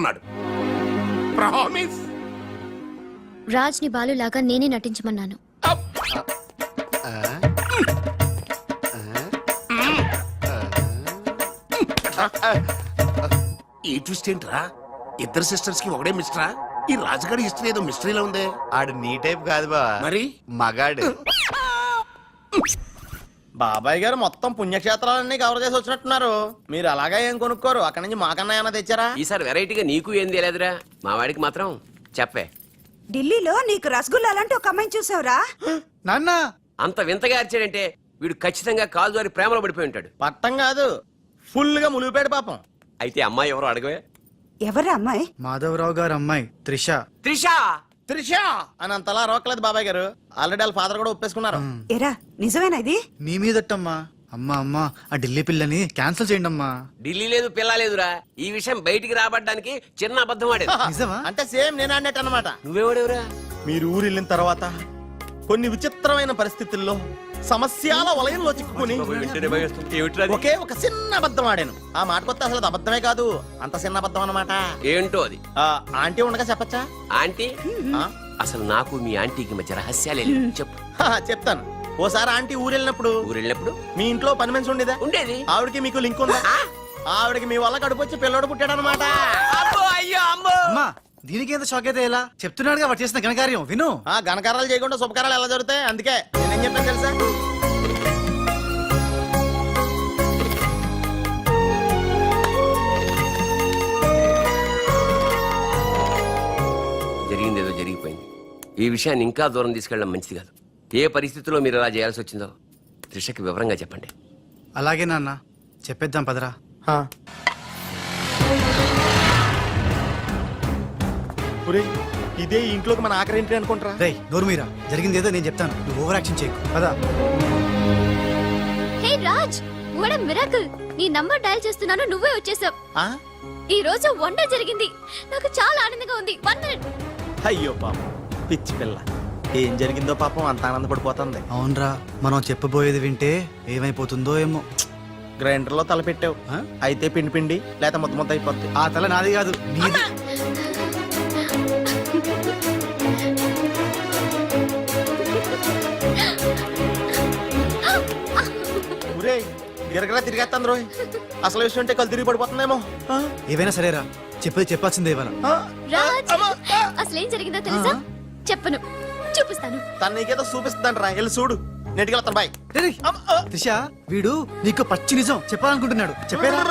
అన్నాడు. ప్రామిస్. రాజ్ ని బాలులాగా నేనే నటించమన్నాను. ఈ ట్విస్ట్ ఏంట్రా? ఇద్దరు సిస్టర్స్ కి ఒకడే మిస్టరా? ఈ రాజుగారి హిస్టరీ ఏదో మిస్టరీలో ఉందే. ఆడు నీ టైప్ కాదు బా, మరి మగాడు. బాబాయ్ గారు మొత్తం పుణ్యక్షేత్రాలన్నీ కవర్ చేసి వచ్చినట్టున్నారు. మీరు అలాగా ఏం కొనుక్కోరు, అక్కడి నుంచి మాకన్నా ఏమైనా తెచ్చారా? ఈసారి వెరైటీగా నీకు ఏం తెలియదురా, మా వాడికి మాత్రం చెప్పే. ఢిల్లీలో నీకు రసగుల్లా లాంటి ఒక అమ్మాయిని చూసావురా? నాన్న అంత వింతగా అరిచాడంటే వీడు ఖచ్చితంగా కాలు జారి ప్రేమలో పడిపోయి ఉంటాడు. పట్టం కాదు, ఫుల్ గా ములిగిపోయాడు పాపం. అయితే అమ్మాయి ఎవరో అడగవే. ఎవరా అమ్మాయి? మాధవరావు గారు అమ్మాయి త్రిష. త్రిష త్రిష అని అంతలా రోకలేదు బాబాయ్ గారు. ఆల్రెడీ వాళ్ళ ఫాదర్ కూడా ఒప్పేసుకున్నారు. ఎరా నిజమేనా ఇది? నీ మీదట్టమ్మా. అమ్మా అమ్మా ఆ ఢిల్లీ పిల్లని క్యాన్సిల్ చేయండి అమ్మా. ఢిల్లీ లేదు పిల్ల లేదురా, ఈ విషయం బయటికి రాబడ్డానికి చిన్న అబద్ధం ఆడేది. నిజమా? అంటే సేమ్ నేను అన్నట్టు అనమాట. నువ్వేవాడేవురా? మీరు ఊరు వెళ్ళిన తర్వాత కొన్ని విచిత్రమైన పరిస్థితుల్లో సమస్యల వలయంలో చిక్కుకుని ఒకే ఒక చిన్న అబద్ధం ఆడాను. ఆ మాట కొత్త అసలు అబద్ధమే కాదు, అంత చిన్న అబద్ధం అన్నమాట. ఏంటో అది? ఆంటీ ఉండగా చెప్పచ్చా? ఆంటీ? అసలు నాకు మీ ఆంటీకి మధ్య రహస్యాలే చెప్పు. చెప్తాను. ఓసారి ఆంటీ ఊరు వెళ్ళినప్పుడు మీ ఇంట్లో పని మనిషి ఉండేదా? ఉండేది. ఆవిడకి మీకు లింక్ ఉందా? ఆవిడకి మీ వల్ల కడుపు వచ్చి పిల్లడు పుట్టాడు అనమాట. అమ్మా దీనికి ఎంత షాక్ అయితే ఎలా? చెప్తున్నాడుగా వాడు చేసిన ఘనకార్యం విను. ఘనకారాలు చేయకుండా శుభకారాలు ఎలా జరుగుతాయి? అందుకే నేనేం చెప్పాను తెలుసా? జరిగిందేదో జరిగిపోయింది. ఈ విషయాన్ని ఇంకా దూరం తీసుకెళ్ళడం మంచిది కాదు. ఏ పరిస్థితుల్లో మీరు అలా చేయాల్సి వచ్చిందో త్రిషకి వివరంగా చెప్పండి. అలాగే నాన్న, చెప్పేద్దాం పదరా. ఇదే ఇంట్లోకి మన ఆఖరి ఎంట్రీ అనుకుంటారా? రేయ్ నోరు మీరా, జరిగింది ఏదో నేను చెప్తాను, నువ్వు ఓవర్ యాక్షన్ చేయకు. పదా. హే రాజ్, వాట్ ఎ మిరాకిల్. నీ నంబర్ డయల్ చేస్తున్నాను, నువ్వే వచ్చేసావ్. ఈ రోజు వండర్ జరిగింది. నాకు చాలా ఆనందంగా ఉంది. 1 మినిట్. అయ్యో పాపం పిచ్చి పిల్ల, ఏం జరిగిందో పాపం అంత ఆనందపడిపోతుంది. అవునరా, మనం చెప్పబోయేది వింటే ఏమైపోతుందో ఏమో. గ్రైండర్ లో తల పెట్టావు, అయితే పిండి పిండి లేక ముద్ద ముద్ద అయిపోద్ది. ఆ తల నాది కాదు, నీది. గిరగరా తిరిగేస్తాను రోయ్. అసలు విషయం ఉంటే కళ్ళు తిరిగి పడిపోతుందేమో. ఏవైనా సరేరా, చెప్పాల్సిందే ఇవ్వాలి. రాజ్, అసలేం జరిగిందో తెలుసా? చెప్పను, చూపిస్తాను. తను నీకేదో చూపిస్తుందంట రా, వెళ్ళి చూడు. నెట్టుకెళ్తాను బాయ్. త్రిష, వీడు నీకు పచ్చి నిజం చెప్పాలనుకుంటున్నాడు. చెప్పేరా?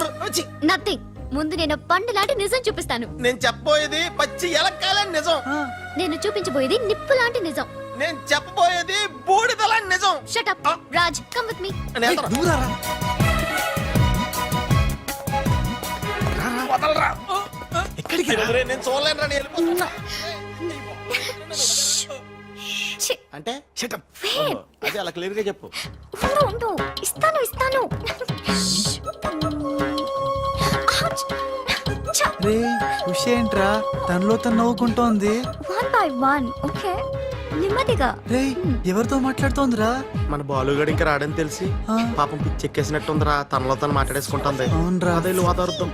నథింగ్. ముందు నేను పండు లాంటి నిజం చూపిస్తాను. నేను చెప్పబోయేది పచ్చి ఎలక్కాలని నిజం. నేను చూపించబోయేది నిప్పు లాంటి నిజం. నేను చెప్పబోయేది బూడిదలాంటి నిజం. Shut up Raj, come with me. ఎక్కడికి? నేను చూడలేను రా, నేను వెళ్ళిపోతున్నా. అంటే అదే అలా క్లియర్ గా చెప్పు. ఇస్తాను. ఏంట్రా తనలో తను నవ్వుకుంటోంది? 1 by 1. ఓకే, నెమ్మదిగా. ఎవరితో మాట్లాడుతోందిరా? మన బాలుగాడు ఇంకా రాడని తెలిసి పాపం పిచ్చి ఎక్కేసినట్టుందిరా, తనలో తను మాట్లాడేసుకుంటుంది. అవునరా, అదే వాతావరణం.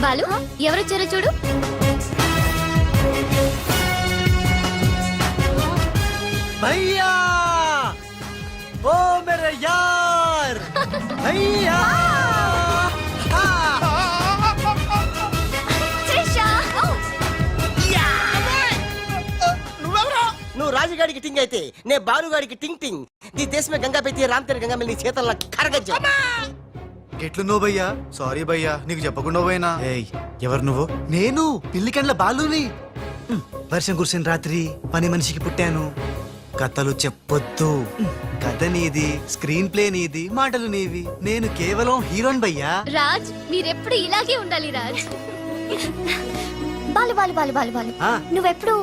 బాలు, ఎవరొచ్చారో చూడు. భయ్యా, ఓ మేరే యార్ భయ్యా. నువ్వు రాజుగాడికి టింగ్ అయితే నే బాలుగాడికి టింగ్ టింగ్. నీ దేశమే గంగా పెట్టి రామ్తేరు గంగా నీ చేతల్లో కరగజ్జ. ఎట్లు నువ్వు భయ్యా? సారీ భయ్యా, నీకు చెప్పకుండా పోయినా. ఎవరు నువ్వు? నేను పిల్లికండ్ల బాలుని. వర్షం కురిసిన రాత్రి పని మనిషికి పుట్టాను. కథలు చెప్పొద్దు, కథ నీది, స్క్రీన్ ప్లే నీది, మాటలు నీవి. నేను కేవలం హీరోయిన్ భయ్యా. రాజ్, మీరెప్పుడు ఇలాగే ఉండాలి రాజ్. బాలు బాలు బాలు బాలు బాలు, నువ్వెప్పుడు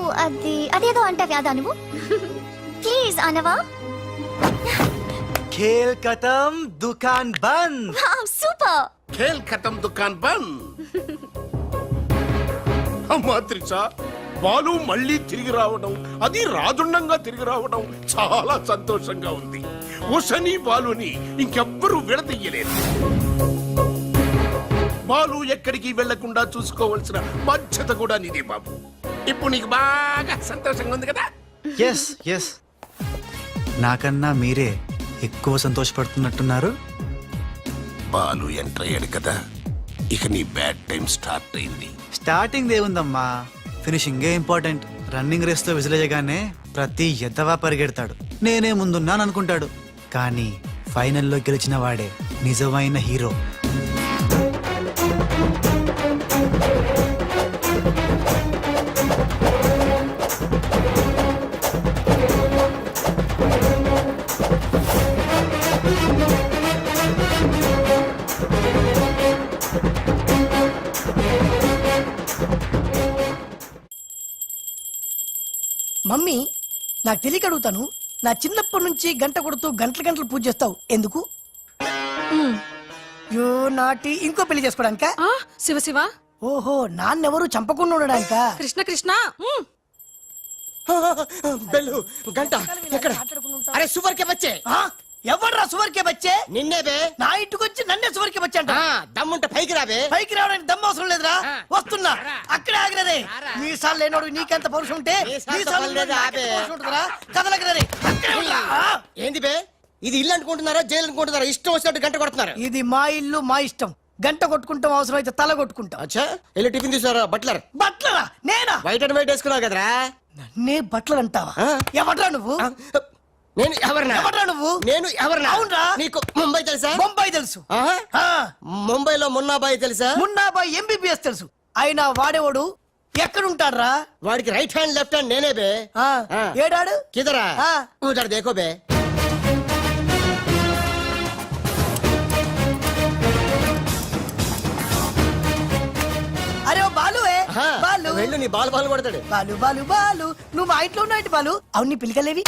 అదేదో అంటావు కదా నువ్వు. ప్లీజ్ అనవా. खेल खत्म दुकान बंद. Wow super. खेल खत्म दुकान बंद. అమ్మా త్రిష, బాలు మళ్ళీ తిరిగి రావడం, అది రాజుండంగా తిరిగి రావడం చాలా సంతోషంగా ఉంది. ఉషని బాలుని ఇంకెవ్వరూ విడదీయలేరు. బాలు ఎక్కడికి వెళ్లకుండా చూసుకోవాల్సిన బాధ్యత కూడా నీదే బాబు. ఇప్పుడు నీకు బాగా సంతోషంగా ఉంది కదా? ఎస్ ఎస్, నాకన్నా మీరే ఎక్కువ సంతోషపడుతున్నట్టున్నారు. బాలు ఎంటర్ అయ్యాడు కదా, ఇక నీ బ్యాడ్ టైం స్టార్ట్ అయింది. స్టార్టింగ్ దేవుందమ్మా, ఫినిషింగే ఇంపార్టెంట్. రన్నింగ్ రేస్ తో విసిలేయగానే ప్రతి ఎద్దవా పరిగెడతాడు, నేనే ముందున్నాను అనుకుంటాడు. కానీ ఫైనల్లో గెలిచిన వాడే నిజమైన హీరో. మమ్మీ, నాకు తెలియక అడుగుతాను, నా చిన్నప్పటి నుంచి గంట కొడుతూ గంటలు గంటలు పూజ చేస్తావు ఎందుకు? యో నాటి ఇంకో పెళ్లి చేసుకోవడానికా? శివ శివ, ఓహో, నాన్నెవరు చంపకుండా ఉండడానికా? కృష్ణ కృష్ణ. బెల్లు గంట ఎక్కడ? అరే సువర్ కే బచ్చే, ఎవర్రా సువర్కే బచ్చే? నిన్నే బే. నా ఇంటికి వచ్చి నన్నే సువర్కే బచ్చే అంట. దమ్ముంటే పైకి రాబే. పైకి రావడానికి దమ్ము అవసరం లేదురా, వస్తున్నా. అక్కడే ఆగిరదే. మీసాలు లేనోడు నీకెంత పౌరుషం ఉంటే మీసాలు లేనోడు నాకెంత పౌరుషం ఉంటుందిరా? కదలకరే, అక్కడే ఉండురా. ఏంది బే, ఇది ఇల్లు అనుకుంటున్నారా జైలు అనుకుంటున్నారా? ఇష్టం వచ్చినట్టు గంట కొడుతున్నారు. ఇది మా ఇల్లు, మా ఇష్టం. గంట కొట్టుకుంటాం, అవసరం అయితే తల కొట్టుకుంటాం. అచ్చా, వెళ్ళి టిఫిన్ తీసుకురా. బట్లర్ బట్లరా? నేనా? వైట్ అండ్ వైట్ వేసుకున్నావు కదరా. నన్నే బట్టలు అంటావా? ఎవడ్రా నువ్వు? నేను ఎవరినా? ఎవడ్రా నువ్వు? నేను ఎవరినా? అవునరా? నీకు ముంబై తెలుసా? బొంబాయి తెలుసు. ముంబైలో మున్నాబాయి తెలుసా? మున్నాబాయి ఎంబీబీఎస్ తెలుసు. అయినా వాడేవాడు ఎక్కడుంటాడ్రా? వాడికి రైట్ హ్యాండ్ లెఫ్ట్ హ్యాండ్ నేనే బే. ఏడాడు కిదరా ఉదర్ దేఖో బే. అరే ఓ బాలు, బాలు వెళ్ళు, నీ బాల్ బాల్ కొడతాడు. బాలు బాలు బాలు, నువ్వు మా ఇంట్లో ఉన్నావు బాలు? అవును, నీ పిలికలేవి?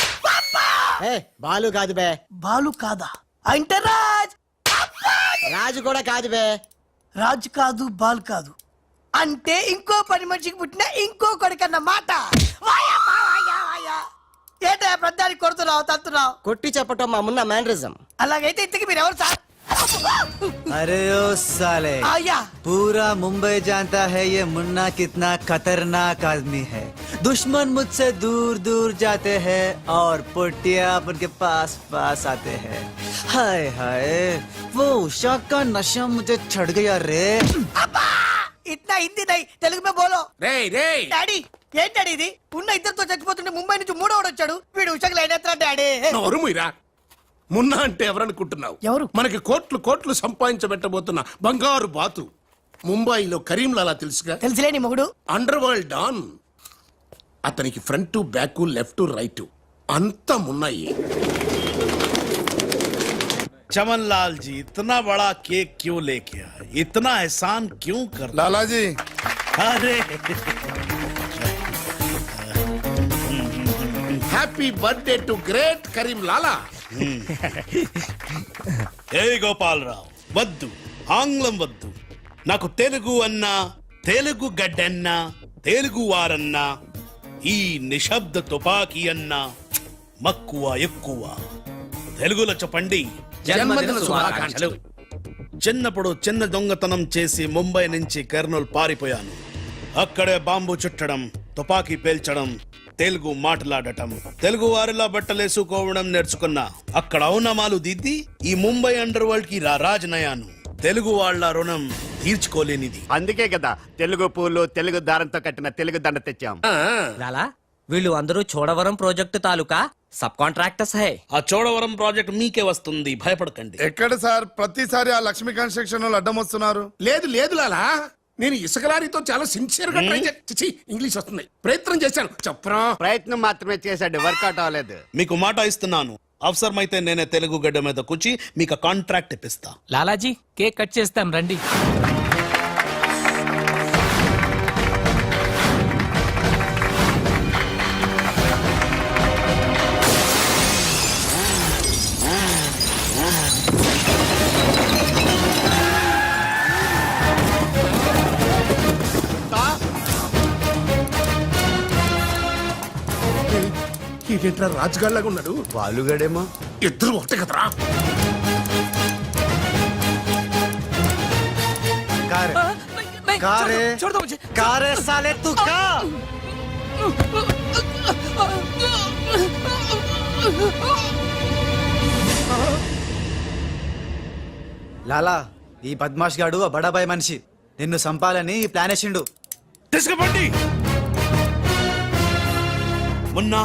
బాలు కాదు బే. బాలు కాదా? అంటే రాజ్. రాజు కూడా కాదు బే. రాజు కాదు, బాల్ కాదు అంటే ఇంకో పని మనిషికి పుట్టిన ఇంకో కొడుకన్న మాట. ఏంటా ప్రధానికి కొడుతున్నావు, తత్తున్నావు? కొట్టి చెప్పటం మా మున్న మేనరిజం. అలాగైతే ఇంతకి మీరు ఎవరు సార్? अरे ओ साले, आया पूरा मुंबई जानता है ये मुन्ना कितना खतरनाक आदमी है. दुश्मन मुझसे दूर दूर जाते हैं और पुटिया उनके पास पास आते हैं. हाय हाय, वो उषा का नशा मुझे चढ़ गया रे. ఇట్లా హిందీ నై, తెలుగు మే బోలో. రేయ్ రేయ్, డాడీ ఏం డాడీ ఇది? ఉన్న ఇద్దరితో చచ్చిపోతుంటే ముంబై నుంచి మూడోడు వచ్చాడు, వీడు ఉషకు లైన్ ఎత్తరా డాడీ? నోరు మూయరా. మున్నా అంటే ఎవరనుకుంటున్నావు? ఎవరు? మనకి కోట్లు కోట్లు సంపాదించబెట్టబోతున్న బంగారు బాతు. ముంబైలో కరీంలాలా తెలుసుగా? తెలుసులేని మొగుడు. Underworld don. అతనికి ఫ్రంట్ బ్యాక్ లెఫ్ట్ రైట్ అంతా మున్నాయి. चमन लाल जी, इतना बड़ा केक क्यों लेके आए? इतना एहसान क्यों कर? लाला जी, अरे happy birthday to great Karim Lala. ఏ గోపాలరావు, వద్దు, ఆంగ్లం వద్దు. నాకు తెలుగు అన్నా, తెలుగు గడ్డన్నా, తెలుగు వారన్నా, ఈ నిశ్శబ్ద తుపాకీ అన్నా మక్కువ ఎక్కువ. తెలుగులో చెప్పండి. జన్మదిన శుభాకాంక్షలు. చిన్నప్పుడు చిన్న దొంగతనం చేసి ముంబై నుంచి కర్నూలు పారిపోయాను. అక్కడే బాంబు చుట్టడం, తుపాకీ పేల్చడం, తెలుగు మాట్లాడటం, తెలుగు వారిలా బట్టలేసుకోవడం నేర్చుకున్నా. అక్కడ ఔనమాలు దిద్ది ఈ ముంబై అండర్ వరల్డ్ కి రాజనయాను. తెలుగు వాళ్ళ రుణం తీర్చుకోలేనిది. అందుకే కదా తెలుగు పూలు తెలుగు దారంతో కట్టిన తెలుగు దండ తెచ్చాం. లాలా, వీళ్ళు అందరూ చోడవరం ప్రాజెక్టు తాలూకా సబ్ కాంట్రాక్టర్స్ హై. ఆ చోడవరం ప్రాజెక్ట్ మీకే వస్తుంది, భయపడకండి. ఎక్కడ సార్ ప్రతిసారి ఆ లక్ష్మీ కన్స్ట్రక్షన్ వాళ్ళు అడ్డం వస్తున్నారు? లేదు లేదు లాలా, నేను ఇసుక లారీతో చాలా సిన్సియర్ గా ట్రై చేసి ఇంగ్లీష్ వస్తుంది ప్రయత్నం చేశాను. చెప్పరా? ప్రయత్నం మాత్రమే చేశాడు, వర్కౌట్ అవ్వలేదు. మీకు మాట ఇస్తున్నాను, అవసరమైతే నేనే తెలుగు గడ్డ మీద కూర్చి మీకు కాంట్రాక్ట్ ఇప్పిస్తా. లాలాజీ, కేక్ కట్ చేస్తాం రండి. వీడేంట్రా రాజుగాళ్ళగా ఉన్నాడు? బాలుగాడేమో. ఇద్దరు ఒకటే కదరా. కారే కారే కారే సాలే తు కా లాలా ఈ బద్మాష్ గాడు ఆ బడాబాయ్ మనిషి నిన్ను సంపాలని ప్లాన్ వేసిండు. తీసుకుపండి. మొన్న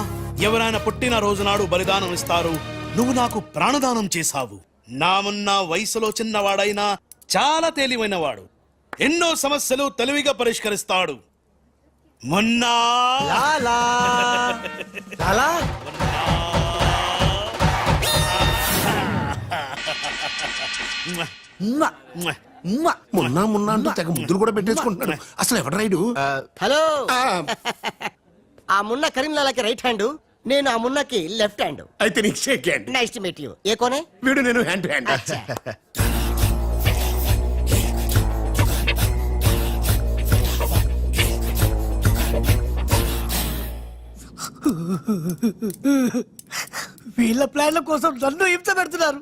ఎవరైనా పుట్టిన రోజు నాడు బలిదానం ఇస్తారు. నువ్వు నాకు ప్రాణదానం చేశావు. నా మొన్న వయసులో చిన్నవాడైనా చాలా తెలివైనవాడు. ఎన్నో సమస్యలు తెలివిగా పరిష్కరిస్తాడు. మొన్న లాలా లాలా ఉమ్మా, ఉమ్మా. మొన్న అంటూ తెగ ముద్దులు కూడా పెట్టేసుకుంటున్నాడు. అసలు ఎవడు రైడు? హలో ఆ మున్న కరీంలాలాకి రైట్ హ్యాండ్, నేను ఆ మున్నకి లెఫ్ట్ హ్యాండ్. అయితే నీకు shake hand. Nice to meet you. ఏ కోనే? వీడు నేను హ్యాండ్ టు హ్యాండ్. వీళ్ళ ప్లాన్ల కోసం నన్ను హింస పెడుతున్నారు.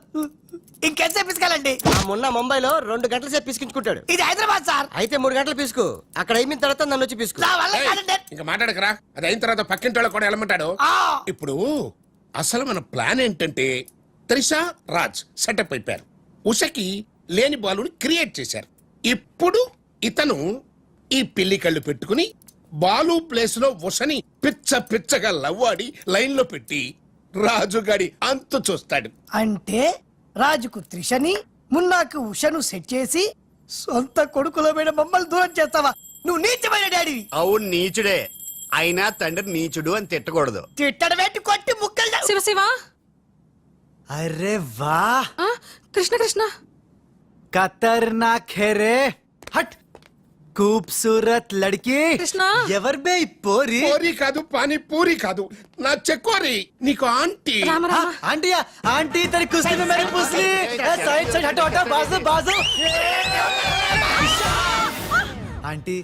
ఇంకెంత పిసుకాలండి? ఆ మున్న ముంబైలో 2 గంటల సేపు పిసికించుకుంటాడు. ఇది హైదరాబాద్ సార్. అయితే 3 గంటలు పిసుకు. అక్కడ అయిన తర్వాత నన్ను వచ్చి పిసుకు. నా వల్ల కాదండి. ఇంకా మాట్లాడకరా. అది అయిన తర్వాత పక్కింటి వాళ్ళు కూడా వెళ్ళమంటాడు. ఆ. ఇప్పుడు అసలు మన ప్లాన్ ఏంటంటే త్రిషా రాజ్ సెటప్ అయిపోయారు. ఉషకి లేని బాలుని క్రియేట్ చేశారు. ఇప్పుడు ఇతను ఈ పిల్లి కళ్ళు పెట్టుకుని బాలు ప్లేస్ లో ఉషని పిచ్చగా లవ్వాడి లైన్ లో పెట్టి రాజుగాడి అంతు చూస్తాడు. అంటే రాజుకు త్రిషని, మున్నాకు ఉషను సెట్ చేసి సొంత కొడుకులో మీద మమ్మల్ని దూరం చేస్తావా? నువ్వు నీచమైన డాడీవి. అవును నీచుడే. అయినా తండ్రి నీచుడు అని తిట్టకూడదు. తిట్టడం ఏంటి? కొట్టి ముక్కలు. శివ శివ. అరే వా కృష్ణ కృష్ణ. ఖతర్నాక్ హే రే. హట్ खूबसूरत लड़की. కృష్ణ. ఎవర్ బే ఈ పోరి? పూరి కాదు, పానీ పూరి కాదు, నా చెక్కోరి. నీకు aunty. Rama Rama. Aunty aunty तेरी कुश्ती में मेरी पुसली. साइड साइड हटो हटो बाजू बाजू. ఆంటీ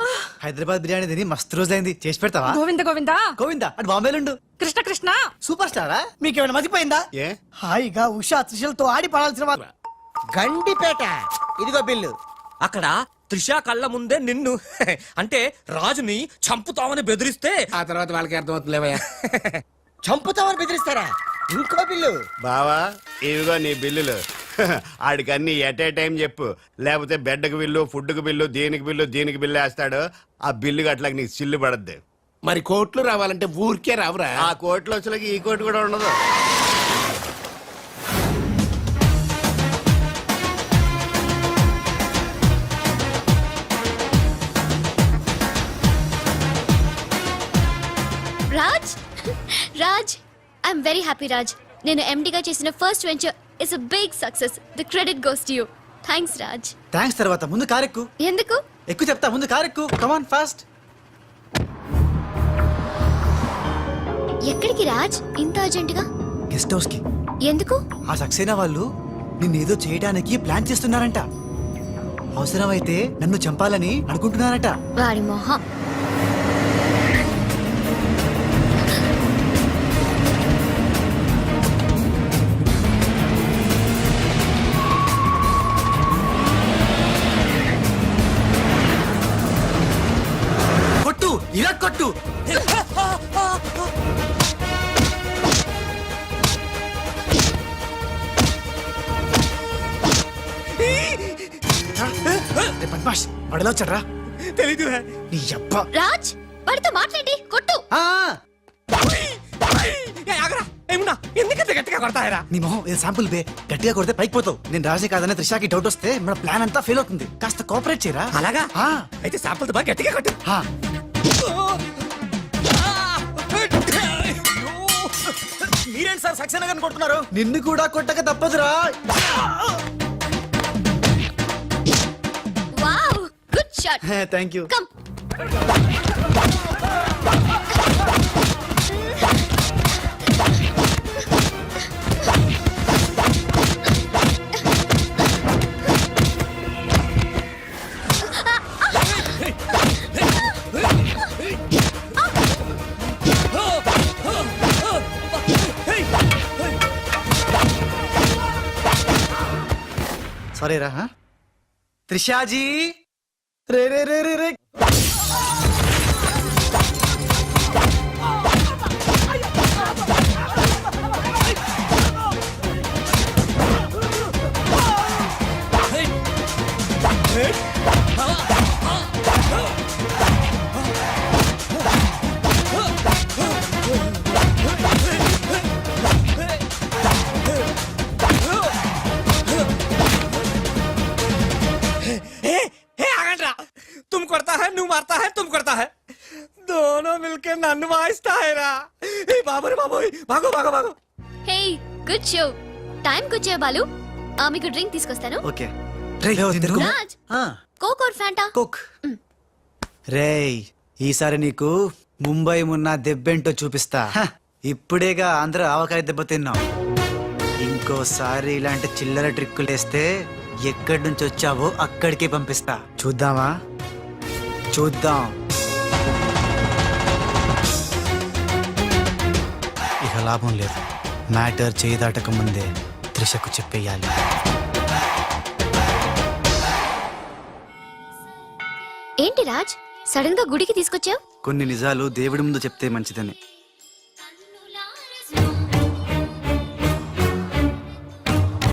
హైదరాబాద్ బిర్యానీ తిని మస్తు రోజైంది, చేసి పెడతావా? గోవింద గోవింద. గోవిందా అటు బాంబేలుండు. కృష్ణ కృష్ణ. సూపర్ స్టారా? మీకేమైనా మతిపోయిందా? ఏ హాయిగా ఉషా త్రిషలతో ఆడి పడాల్సిన వాళ్ళు. గండిపేట. ఇదిగో బిల్లు. అక్కడ త్రిషా కళ్ళ ముందే నిన్ను అంటే రాజుని చంపుతామని బెదిరిస్తే ఆ తర్వాత వాళ్ళకి అర్థమవుతుందిలేవయ్యా. చంపుతామని బెదిరిస్తారా? ఇంకో బిల్లు. బావా ఇవిగో నీ బిల్లులు. ఆడికన్నీ ఎట్ ఏ టైం చెప్పు, లేకపోతే బెడ్కి బిల్లు, ఫుడ్కి బిల్లు, దీనికి బిల్లు వేస్తాడు. ఆ బిల్లు అట్లా నీకు చిల్లు పడద్దు. మరి కోట్లు రావాలంటే ఊరికే రావురా. ఆ కోట్లు వచ్చేలాకి ఈ కోట్లు కూడా ఉండదు. Raj Raj I'm very happy Raj. నేను ఎండిగా చేసిన first venture is a big success. The credit goes to you. Thanks Raj. Thanks తర్వాత ముందు కారెక్కు. ఎందుకు? ఎక్కువ చెప్తా, ముందు కారెక్కు. Come on fast. ఎక్కడికి రాజ్ ఇంత అర్జెంటుగా? గెస్ట్ హౌస్ కి. ఎందుకు? ఆ సక్సేనా వాళ్ళు నిన్నేదో చేయడానికి ప్లాన్ చేస్తున్నారంట. అవసరమైతే నన్ను చంపాలని అనుకుంటున్నారట. వాడి మొహం. కొట్టు, ఇలా కొట్టు. రే బద్మాష్, వాడెలా వచ్చాడ్రా? తెలీదు. నీ అబ్బా. రాజ్ వాడితో మాట్లాడి కొట్టు. ఆ, ఏమున్నా ఎందుకంత గట్టిగా కొడతాయరా? నీ మొహం ఇది శాంపుల్ బే. గట్టిగా కొడితే పైకి పోతావు. నేను రాజే కాదనే త్రిషాకి డౌట్ వస్తే మన ప్లాన్ అంతా ఫెయిల్ అవుతుంది. కాస్త కోఆపరేట్ చేయరా. అలాగా? ఆ, అయితే శాంపుల్ బాగా గట్టిగా కొట్టు. ఆ. మీరేంటి సార్ సక్సేనా గారిని కొడుతున్నారు? నిన్ను కూడా కొట్టక తప్పదురా. Wow good shot. Thank you. Come. Sorry రా త్రిషాజీ రే రే రే రే రే तुम करता है नू मारता है तुम करता है दोनों मिलके नन्नु वाइस्ता है रा ए बाबू रे बाबू भागो भागो भागो హే గుడ్ షో టైంకి వచ్చావు బాలు మీకు డ్రింక్ తీసుకొస్తాను okay Raj coke or fanta కుక్ రేయ్ ఈసారి నీకు ముంబై మున్న దెబ్బేంటో చూపిస్తా ఇప్పుడేగా ఆంధ్ర ఆవకాయ దెబ్బ తిన్నాం ఇంకోసారి ఇలాంటి చిల్లర ట్రిక్కులు వేస్తే ఎక్కడి నుంచి వచ్చావో అక్కడికే పంపిస్తా చూద్దామా చూద్దాం ఇక లాభం లేదు మ్యాటర్ చేయి దాటక ముందే త్రిషకు చెప్పేయాలి ఏంటి రాజ్ సడన్ గా గుడికి తీసుకొచ్చావు కొన్ని నిజాలు దేవుడి ముందు చెప్తే మంచిదని